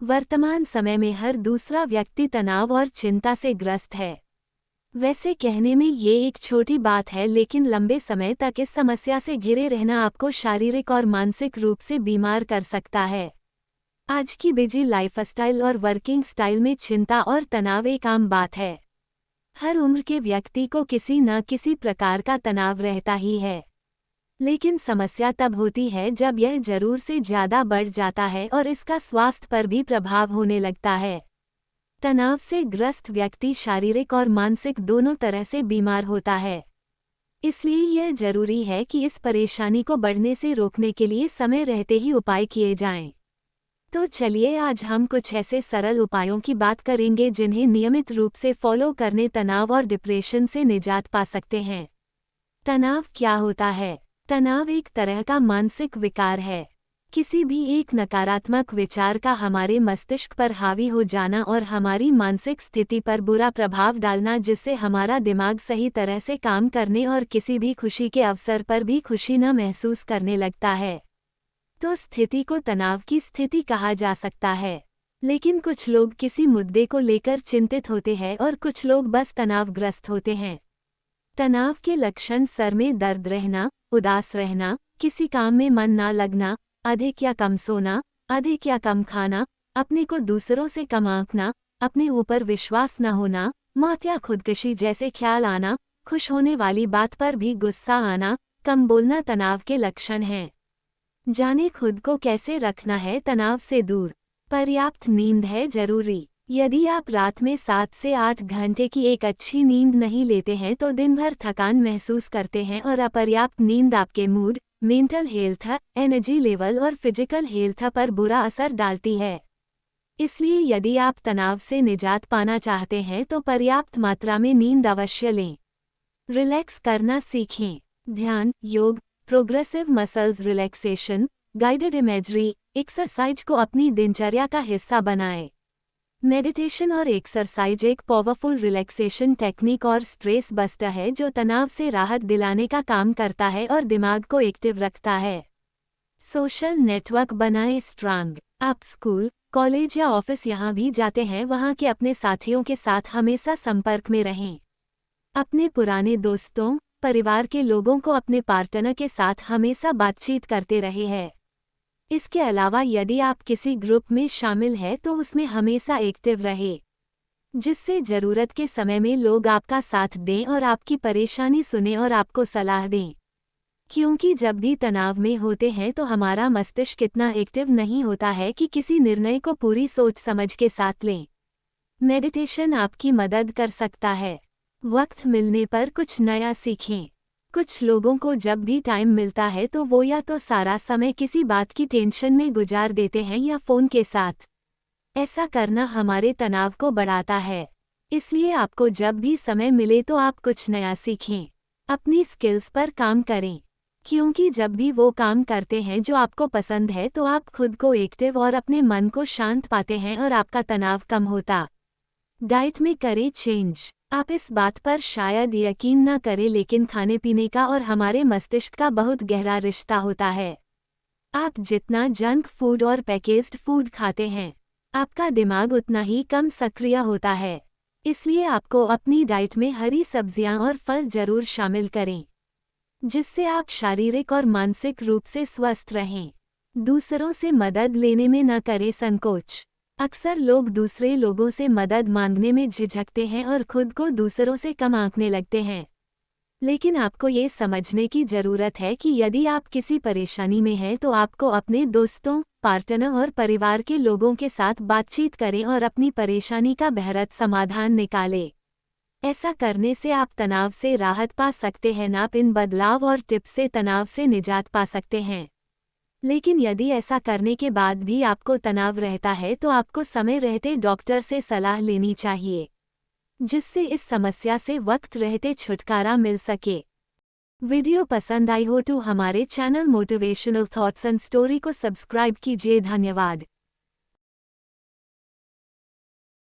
वर्तमान समय में हर दूसरा व्यक्ति तनाव और चिंता से ग्रस्त है। वैसे कहने में ये एक छोटी बात है, लेकिन लंबे समय तक इस समस्या से घिरे रहना आपको शारीरिक और मानसिक रूप से बीमार कर सकता है। आज की बिजी लाइफस्टाइल और वर्किंग स्टाइल में चिंता और तनाव एक आम बात है। हर उम्र के व्यक्ति को किसी न किसी प्रकार का तनाव रहता ही है, लेकिन समस्या तब होती है जब यह जरूर से ज्यादा बढ़ जाता है और इसका स्वास्थ्य पर भी प्रभाव होने लगता है। तनाव से ग्रस्त व्यक्ति शारीरिक और मानसिक दोनों तरह से बीमार होता है। इसलिए यह जरूरी है कि इस परेशानी को बढ़ने से रोकने के लिए समय रहते ही उपाय किए जाएं। तो चलिए आज हम कुछ ऐसे सरल उपायों की बात करेंगे जिन्हें नियमित रूप से फॉलो करने तनाव और डिप्रेशन से निजात पा सकते हैं। तनाव क्या होता है? तनाव एक तरह का मानसिक विकार है। किसी भी एक नकारात्मक विचार का हमारे मस्तिष्क पर हावी हो जाना और हमारी मानसिक स्थिति पर बुरा प्रभाव डालना, जिससे हमारा दिमाग सही तरह से काम करने और किसी भी खुशी के अवसर पर भी खुशी न महसूस करने लगता है। तो स्थिति को तनाव की स्थिति कहा जा सकता है। लेकिन कुछ लोग किसी मुद्दे को लेकर चिंतित होते हैं और कुछ लोग बस तनावग्रस्त होते हैं। तनाव के लक्षण सर में दर्द रहना, उदास रहना, किसी काम में मन ना लगना, अधिक या कम सोना, अधिक या कम खाना, अपने को दूसरों से कम आंकना, अपने ऊपर विश्वास न होना, मौत या खुदकुशी जैसे ख्याल आना, खुश होने वाली बात पर भी गुस्सा आना, कम बोलना तनाव के लक्षण हैं। जाने खुद को कैसे रखना है तनाव से दूर। पर्याप्त नींद है जरूरी। यदि आप रात में 7 से 8 घंटे की एक अच्छी नींद नहीं लेते हैं तो दिन भर थकान महसूस करते हैं और अपर्याप्त नींद आपके mood, mental health, energy level और फिजिकल हेल्थ पर बुरा असर डालती है। इसलिए यदि आप तनाव से निजात पाना चाहते हैं तो पर्याप्त मात्रा में नींद अवश्य लें। रिलैक्स करना सीखें। ध्यान, योग, progressive muscles relaxation, guided imagery, exercise को अपनी दिनचर्या का हिस्सा बनाएं। मेडिटेशन और एक्सरसाइज एक पावरफुल रिलैक्सेशन टेक्निक और स्ट्रेस बस्टर है जो तनाव से राहत दिलाने का काम करता है और दिमाग को एक्टिव रखता है। सोशल नेटवर्क बनाएं स्ट्रांग। आप स्कूल, कॉलेज या ऑफिस यहाँ भी जाते हैं, वहाँ के अपने साथियों के साथ हमेशा संपर्क में रहें। अपने पुराने दोस्तों, परिवार के लोगों को अपने पार्टनर के साथ हमेशा बातचीत करते रहे हैं। इसके अलावा यदि आप किसी ग्रुप में शामिल हैं तो उसमें हमेशा एक्टिव रहे, जिससे ज़रूरत के समय में लोग आपका साथ दें और आपकी परेशानी सुनें और आपको सलाह दें। क्योंकि जब भी तनाव में होते हैं तो हमारा मस्तिष्क इतना एक्टिव नहीं होता है कि किसी निर्णय को पूरी सोच समझ के साथ लें। मेडिटेशन आपकी मदद कर सकता है। वक्त मिलने पर कुछ नया सीखें। कुछ लोगों को जब भी टाइम मिलता है तो वो या तो सारा समय किसी बात की टेंशन में गुजार देते हैं या फ़ोन के साथ। ऐसा करना हमारे तनाव को बढ़ाता है। इसलिए आपको जब भी समय मिले तो आप कुछ नया सीखें, अपनी स्किल्स पर काम करें। क्योंकि जब भी वो काम करते हैं जो आपको पसंद है तो आप खुद को एक्टिव और अपने मन को शांत पाते हैं और आपका तनाव कम होता। डाइट में करें चेंज। आप इस बात पर शायद यकीन न करें, लेकिन खाने पीने का और हमारे मस्तिष्क का बहुत गहरा रिश्ता होता है। आप जितना जंक फूड और पैकेज्ड फूड खाते हैं, आपका दिमाग उतना ही कम सक्रिय होता है। इसलिए आपको अपनी डाइट में हरी सब्जियां और फल जरूर शामिल करें, जिससे आप शारीरिक और मानसिक रूप से स्वस्थ रहें। दूसरों से मदद लेने में न करें संकोच। अक्सर लोग दूसरे लोगों से मदद मांगने में झिझकते हैं और खुद को दूसरों से कम आंकने लगते हैं। लेकिन आपको ये समझने की ज़रूरत है कि यदि आप किसी परेशानी में हैं तो आपको अपने दोस्तों, पार्टनर और परिवार के लोगों के साथ बातचीत करें और अपनी परेशानी का बेहतर समाधान निकालें। ऐसा करने से आप तनाव से राहत पा सकते हैं। आप इन बदलाव और टिप्स से तनाव से निजात पा सकते हैं। लेकिन यदि ऐसा करने के बाद भी आपको तनाव रहता है तो आपको समय रहते डॉक्टर से सलाह लेनी चाहिए, जिससे इस समस्या से वक्त रहते छुटकारा मिल सके। वीडियो पसंद आई हो तो हमारे channel motivational thoughts and story को सब्सक्राइब कीजिए। धन्यवाद।